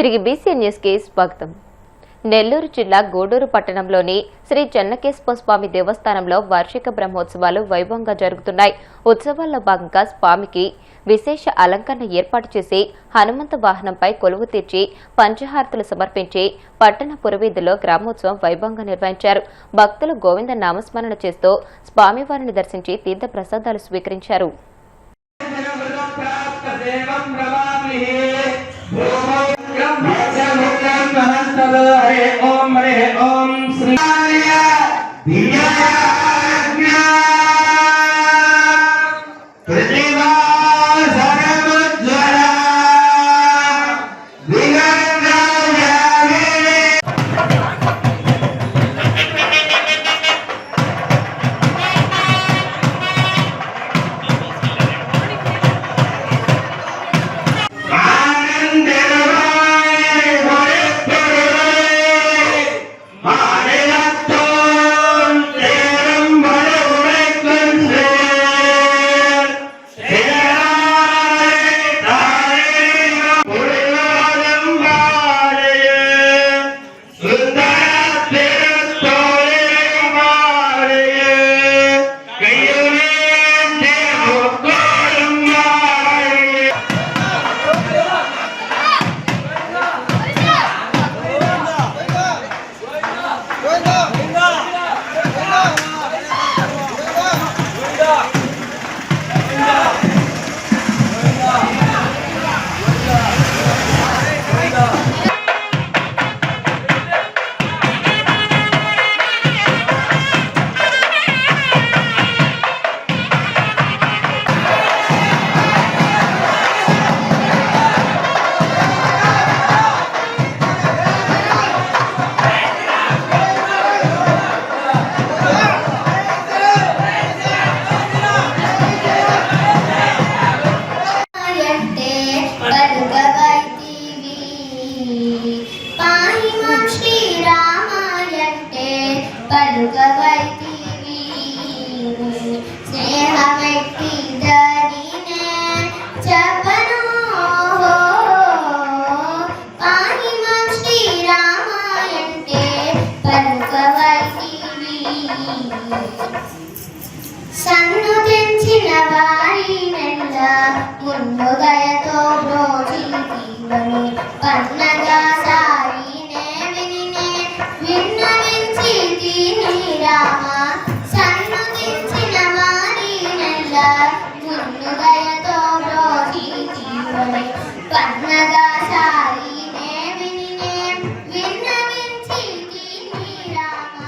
తిరిగి బీసీ న్యూస్కి స్వాగతం. నెల్లూరు జిల్లా గూడూరు పట్టణంలోని శ్రీ చెన్నకేశవ స్వామి దేవస్థానంలో వార్షిక బ్రహ్మోత్సవాలు వైభవంగా జరుగుతున్నాయి. ఉత్సవాల్లో భాగంగా స్వామికి విశేష అలంకరణ ఏర్పాటు చేసి హనుమంత వాహనంపై కొలువు తీర్చి పంచహారతులు సమర్పించి పట్టణ పురవీధుల్లో గ్రామోత్సవం వైభవంగా నిర్వహించారు. భక్తులు గోవింద నామస్మరణ చేస్తూ స్వామివారిని దర్శించి తీర్థ ప్రసాదాలు స్వీకరించారు. हरे ओम श्री సన్ను తెంచిన వారి నెల్ల ముందుదయతో బ్రోచి తీవని పన్నగా సారినే వినినే విన్నవించి తీని రామ సన్ను తెంచిన వారి నెల్ల ముందుదయతో బ్రోచి తీవని పన్నగా సారినే వినినే విన్నవించి తీని రామ.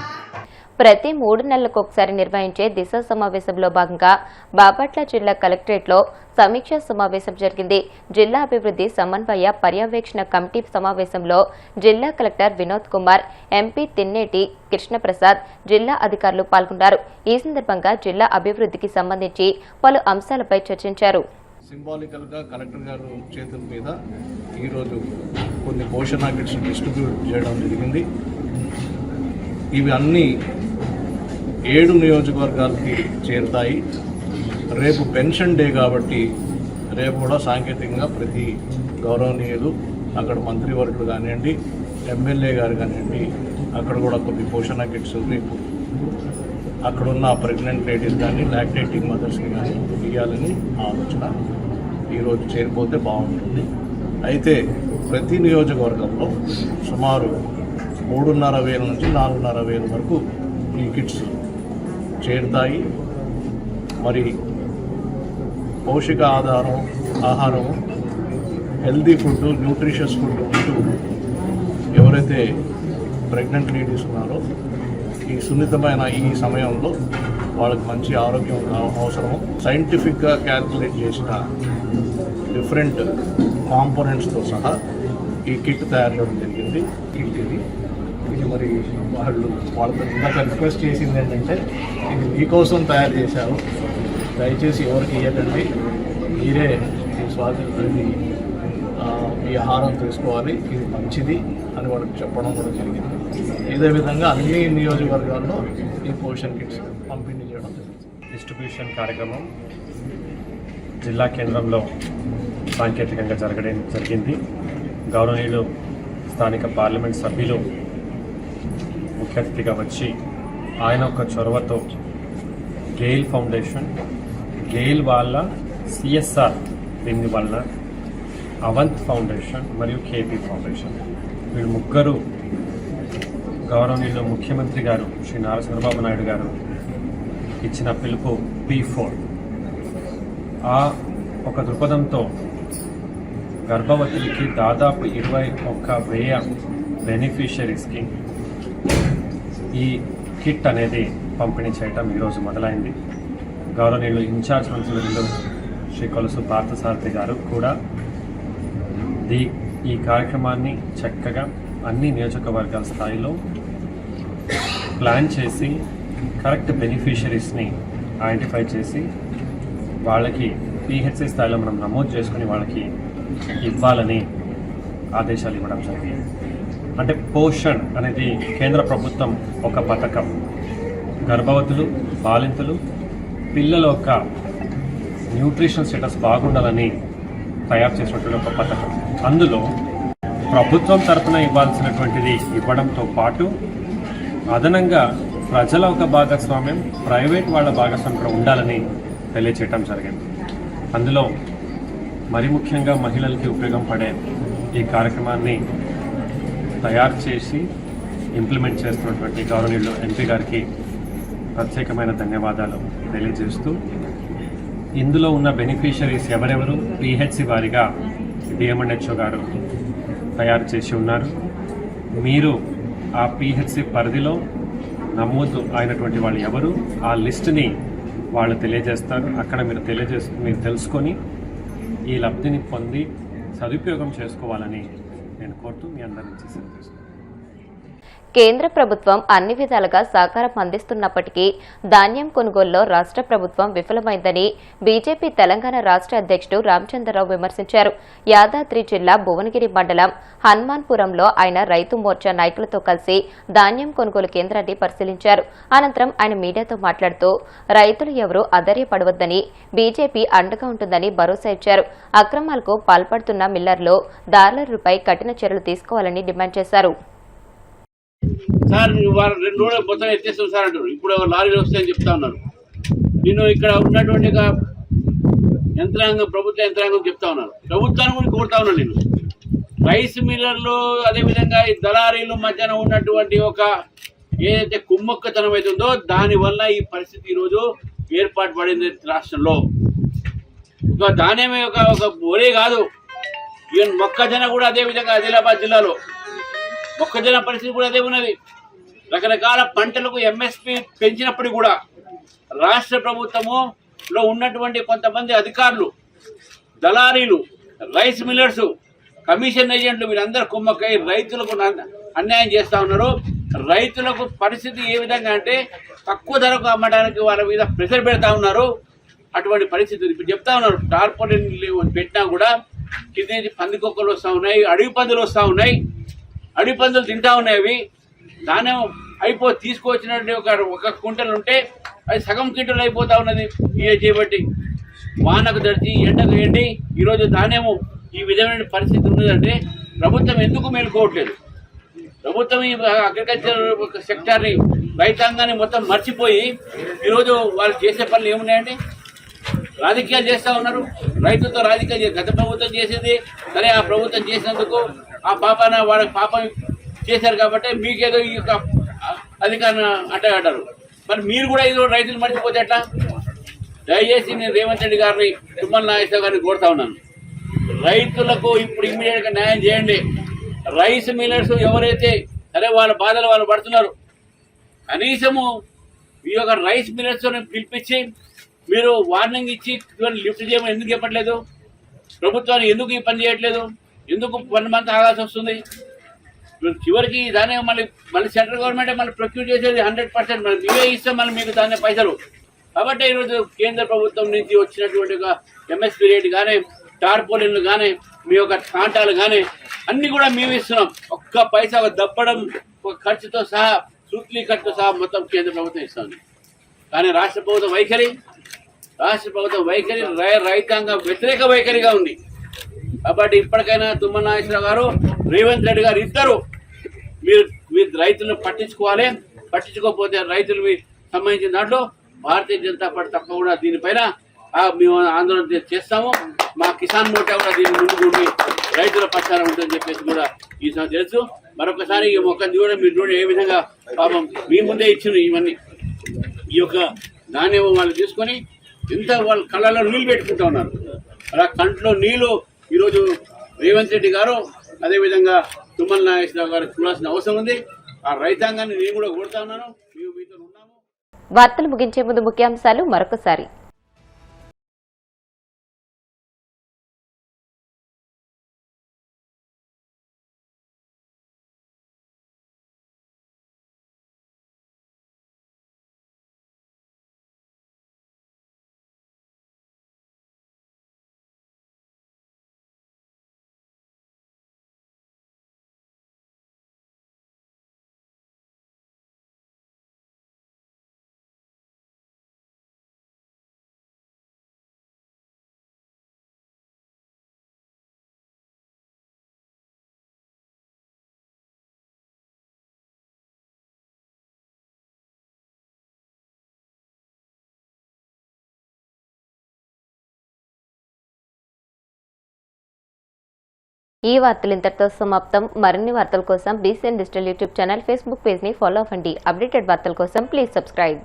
ప్రతి 3 నెలలకు ఒకసారి నిర్వహించే దిశ సమావేశంలో భాగంగా బాపట్ల జిల్లా కలెక్టరేట్లో సమీక్షా సమావేశం జరిగింది. జిల్లా అభివృద్ధి సమన్వయ పర్యవేక్షణ కమిటీ సమావేశంలో జిల్లా కలెక్టర్ వినోద్ కుమార్, ఎంపీ తిన్నేటి కృష్ణప్రసాద్, జిల్లా అధికారులు పాల్గొన్నారు. ఈ సందర్భంగా జిల్లా అభివృద్ధికి సంబంధించి పలు అంశాలపై చర్చించారు. సింబాలికల్ గా కలెక్టర్ గారు చేతుల మీద ఈరోజు కొన్ని పోషణ కిట్స్ డిస్ట్రిబ్యూట్ చేయడం జరిగింది. ఇవి అన్నీ 7 నియోజకవర్గాలకి చేరుతాయి. రేపు పెన్షన్ డే కాబట్టి రేపు కూడా సాంకేతికంగా ప్రతి గౌరవనీయులు అక్కడ మంత్రివర్గులు కానివ్వండి, ఎమ్మెల్యే గారు కానివ్వండి, అక్కడ కూడా కొన్ని పోషణ కిట్స్ రేపు అక్కడున్న ప్రెగ్నెంట్ లేడీస్ కానీ లాక్టేటింగ్ మదర్స్ని కానీ ఇవ్వాలని ఆలోచన. ఈరోజు చేరిపోతే బాగుంటుంది. అయితే ప్రతి నియోజకవర్గంలో సుమారు 3,500 నుంచి 4,500 వరకు ఈ కిట్స్ చేరుతాయి. మరి పౌష్టిక ఆహారం, హెల్దీ ఫుడ్, న్యూట్రిషియస్ ఫుడ్ ఉంటూ ఎవరైతే ప్రెగ్నెంట్ లేడీస్ ఉన్నారో ఈ సున్నితమైన ఈ సమయంలో వాళ్ళకి మంచి ఆరోగ్యం అవసరం. సైంటిఫిక్గా క్యాల్కులేట్ చేసిన డిఫరెంట్ కాంపోనెంట్స్తో సహా ఈ కిట్ తయారు చేయడం జరిగింది. ఇది మరి వాళ్ళతో ఇందాక రిక్వెస్ట్ చేసింది ఏంటంటే ఇది మీకోసం తయారు చేశారు, దయచేసి ఎవరికి ఇవ్వకండి, మీరే స్వాతంత్రాన్ని ఈ ఆహారం తీసుకోవాలి, ఇది మంచిది అని వాళ్ళకి చెప్పడం కూడా జరిగింది. ఇదే విధంగా అన్ని నియోజకవర్గాల్లో ఈ పోషన్ కిట్స్ పంపిణీ చేయడం జరిగింది. డిస్ట్రిబ్యూషన్ కార్యక్రమం జిల్లా కేంద్రంలో సాంకేతికంగా జరిగింది. గౌరవనీయులు స్థానిక పార్లమెంట్ సభ్యులు ముఖ్య అతిథిగా వచ్చి ఆయన ఒక చొరవతో గెయిల్ ఫౌండేషన్, గెయిల్ వాళ్ళ CSR దీని వలన అవంత్ ఫౌండేషన్ మరియు కేపీ ఫౌండేషన్ వీళ్ళు ముగ్గురు గౌరవనీయులు ముఖ్యమంత్రి గారు శ్రీ నారా చంద్రబాబు నాయుడు గారు ఇచ్చిన పిలుపు P4 ఆ ఒక దృక్పథంతో గర్భవతులకి దాదాపు 21,000 బెనిఫిషరీస్కి ఈ కిట్ అనేది పంపిణీ చేయటం ఈరోజు మొదలైంది. గౌరవనీయులు ఇన్ఛార్జ్ మంత్రులు శ్రీ కొలుసు పార్థసారథి గారు కూడా ఈ కార్యక్రమాన్ని చక్కగా అన్ని నియోజకవర్గాల స్థాయిలో ప్లాన్ చేసి కరెక్ట్ బెనిఫిషరీస్ని ఐడెంటిఫై చేసి వాళ్ళకి PHC స్థాయిలో మనం నమోదు చేసుకుని వాళ్ళకి ఇవ్వాలని ఆదేశాలు ఇవ్వడం జరిగింది. అంటే పోషణ్ అనేది కేంద్ర ప్రభుత్వం ఒక పథకం, గర్భవతులు, బాలింతలు, పిల్లల యొక్క న్యూట్రిషన్ స్టేటస్ బాగుండాలని తయారు చేసినటువంటి ఒక పథకం. అందులో ప్రభుత్వం తరఫున ఇవ్వాల్సినటువంటిది ఇవ్వడంతో పాటు అదనంగా ప్రజల ఒక భాగస్వామ్యం, ప్రైవేట్ వాళ్ళ భాగస్వామ్యం కూడా ఉండాలని తెలియచేయటం జరిగింది. అందులో మరి ముఖ్యంగా మహిళలకి ఉపయోగం పడే ఈ కార్యక్రమాన్ని తయారు చేసి ఇంప్లిమెంట్ చేస్తున్నటువంటి గౌరవనీయులు MP గారికి ప్రత్యేకమైన ధన్యవాదాలు తెలియజేస్తూ, ఇందులో ఉన్న బెనిఫిషరీస్ ఎవరెవరు PHC వారిగా DMHO గారు తయారు చేసి ఉన్నారు. మీరు ఆ PHC పరిధిలో నమోదు అయినటువంటి వాళ్ళు ఎవరు, ఆ లిస్టుని వాళ్ళు తెలియజేస్తారు. అక్కడ మీరు తెలుసుకొని ఈ లబ్ధిని పొంది సదుపయోగం చేసుకోవాలని నేను కోరుతూ మీ అందరి నుంచి సెలవు తీసుకుంటాను. కేంద్ర ప్రభుత్వం అన్ని విధాలుగా సహకారం అందిస్తున్నప్పటికీ ధాన్యం కొనుగోలులో రాష్ట్ర ప్రభుత్వం విఫలమైందని బీజేపీ తెలంగాణ రాష్ట్ర అధ్యక్షుడు రామచంద్రరావు విమర్శించారు. యాదాద్రి జిల్లా భువనగిరి మండలం హనుమాన్పురంలో ఆయన రైతు మోర్చా నాయకులతో కలిసి ధాన్యం కొనుగోలు కేంద్రాన్ని పరిశీలించారు. అనంతరం ఆయన మీడియాతో మాట్లాడుతూ రైతులు ఎవరూ అధైర్యపడవద్దని, బీజేపీ అండగా ఉంటుందని భరోసా ఇచ్చారు. అక్రమాలకు పాల్పడుతున్న మిల్లర్లు, దారులపై కఠిన చర్యలు తీసుకోవాలని డిమాండ్ చేశారు. సార్ వారు 2 రోజులు మొత్తం ఎత్తేస్తాం సార్ అంటారు. ఇప్పుడు లారీలు వస్తాయని చెప్తా ఉన్నారు. నేను ఇక్కడ ఉన్నటువంటి యంత్రాంగం, ప్రభుత్వ యంత్రాంగం చెప్తా ఉన్నారు. ప్రభుత్వాన్ని కూడా కోరుతా ఉన్నాను. నేను రైస్ మిల్లర్లు, అదేవిధంగా ఈ దళారీలు మధ్యన ఉన్నటువంటి ఒక ఏదైతే కుమ్మక్కతనం అవుతుందో దానివల్ల ఈ పరిస్థితి ఈరోజు ఏర్పాటు పడింది రాష్ట్రంలో. ఒక ధాన్యమే ఒక ఒరే కాదు, ఈవెన్ మొక్కజొన్న కూడా అదేవిధంగా ఆదిలాబాద్ జిల్లాలో మొక్కజొన్న పరిస్థితి కూడా అదే ఉన్నది. రకరకాల పంటలకు MSP పెంచినప్పటికీ కూడా రాష్ట్ర ప్రభుత్వములో ఉన్నటువంటి కొంతమంది అధికారులు, దళారీలు, రైస్ మిల్లర్స్, కమిషన్ ఏజెంట్లు వీళ్ళందరూ కుమ్మక్కై రైతులకు అన్యాయం చేస్తూ ఉన్నారు. రైతులకు పరిస్థితి ఏ విధంగా అంటే తక్కువ ధరకు అమ్మడానికి వాళ్ళ మీద ప్రెషర్ పెడతా ఉన్నారు. అటువంటి పరిస్థితి ఇప్పుడు చెప్తా ఉన్నారు. టార్పాలిన్ పెట్టినా కూడా కింద పందికొక్కలు వస్తూ ఉన్నాయి, అడవి పందులు వస్తూ ఉన్నాయి, అడవి పందులు తింటా ఉన్నాయి. అవి ధాన్యం తీసుకొచ్చినట్టు ఒక క్వింటల్ ఉంటే అది సగం క్వింటల్ అయిపోతా ఉన్నది. ఇదే చేయబట్టి వానకు దడిచి ఎండకు ఎండి ఈరోజు ధాన్యము ఈ విధమైన పరిస్థితి ఉన్నదంటే ప్రభుత్వం ఎందుకు మేలుకోవట్లేదు? ప్రభుత్వం ఈ అగ్రికల్చర్ సెక్టార్ని, రైతాంగాన్ని మొత్తం మర్చిపోయి ఈరోజు వాళ్ళు చేసే పనులు ఏమున్నాయండి? రాజకీయాలు చేస్తూ ఉన్నారు. రైతులతో రాజకీయాలు గత ప్రభుత్వం చేసేది సరే, ఆ ప్రభుత్వం చేసినందుకు ఆ పాపాన వాళ్ళకి పాపం చేశారు కాబట్టి మీకేదో ఈ యొక్క అధికారం అంటారు. మరి మీరు కూడా ఏదో రైతులు మర్చిపోతే ఎట్లా? దయచేసి నేను రేవంత్ రెడ్డి గారిని, తుమ్మల నాగేశ్వర గారిని కోరుతా ఉన్నాను, రైతులకు ఇప్పుడు ఇమ్మీడియట్గా న్యాయం చేయండి. రైస్ మిల్లర్స్ ఎవరైతే సరే వాళ్ళ బాధలు వాళ్ళు పడుతున్నారు, కనీసము ఈ యొక్క రైస్ మిల్లర్స్ పిలిపించి మీరు వార్నింగ్ ఇచ్చి లిఫ్ట్ చేయమని ఎందుకు చెప్పట్లేదు? ప్రభుత్వాన్ని ఎందుకు ఈ పని చేయట్లేదు? ఎందుకు 1 మంత్ ఆగాల్సి వస్తుంది? చివరికి దాన్ని మళ్ళీ సెంట్రల్ గవర్నమెంటే మళ్ళీ ప్రొక్యూర్ చేసేది 100%. మళ్ళీ మీరే ఇస్తాం మళ్ళీ మీకు దాని పైసలు. కాబట్టి ఈరోజు కేంద్ర ప్రభుత్వం నుంచి వచ్చినటువంటి ఒక MSP రేట్ కానీ, టార్పోలిన్లు కానీ, మీ యొక్క కాంటాలు కానీ అన్నీ కూడా మేము ఇస్తున్నాం. ఒక్క పైసా దప్పడం ఒక ఖర్చుతో సహా, సూట్లీ ఖర్చుతో సహా మొత్తం కేంద్ర ప్రభుత్వం ఇస్తుంది. కానీ రాష్ట్ర ప్రభుత్వం వైఖరి రైతాంగ వ్యతిరేక వైఖరిగా ఉంది. కాబట్టి ఇప్పటికైనా తుమ్మల నాగేశ్వరరావు గారు, రేవంత్ రెడ్డి గారు ఇద్దరు మీరు రైతులను పట్టించుకోవాలి. పట్టించుకోకపోతే రైతులు సంబంధించిన దాంట్లో భారతీయ జనతా పార్టీ తప్పకుండా దీనిపైన మేము ఆందోళన చేస్తాము. మా కిసాన్ మోర్చా కూడా దీని ముందు ఉండి రైతుల పక్షాన ఉంటుందని చెప్పేసి కూడా ఈ సంవత్సరం తెలుసు. మరొకసారి ఈ మొక్కను చూడండి, మీరు చూడండి ఏ విధంగా పాపం మీ ముందే ఇచ్చిన ఇవన్నీ ఈ యొక్క ధాన్యం వాళ్ళు తీసుకొని ఎంత వాళ్ళ కళ్ళలో నీళ్ళు పెట్టుకుంటా ఉన్నారు. అలా కంట్లో నీళ్లు ఈరోజు రేవంత్ రెడ్డి గారు అదేవిధంగా తుమ్మల నాగేశ్వరరావు గారు చూడాల్సిన అవసరం ఉంది. ఆ రైతాంగాన్ని నేను కూడా కోరుతా ఉన్నాను. మేము మీతో ఉన్నాము. వార్తలు ముగించే ముందు ముఖ్యాంశాలు మరొకసారి. ఈ వార్తలు ఇంతటితో సమాప్తం. మరిన్ని వార్తల కోసం BCN digital YouTube channel, Facebook page ని ఫాలో అవ్వండి. అప్డేటెడ్ వార్తల కోసం ప్లీజ్ సబ్స్క్రైబ్.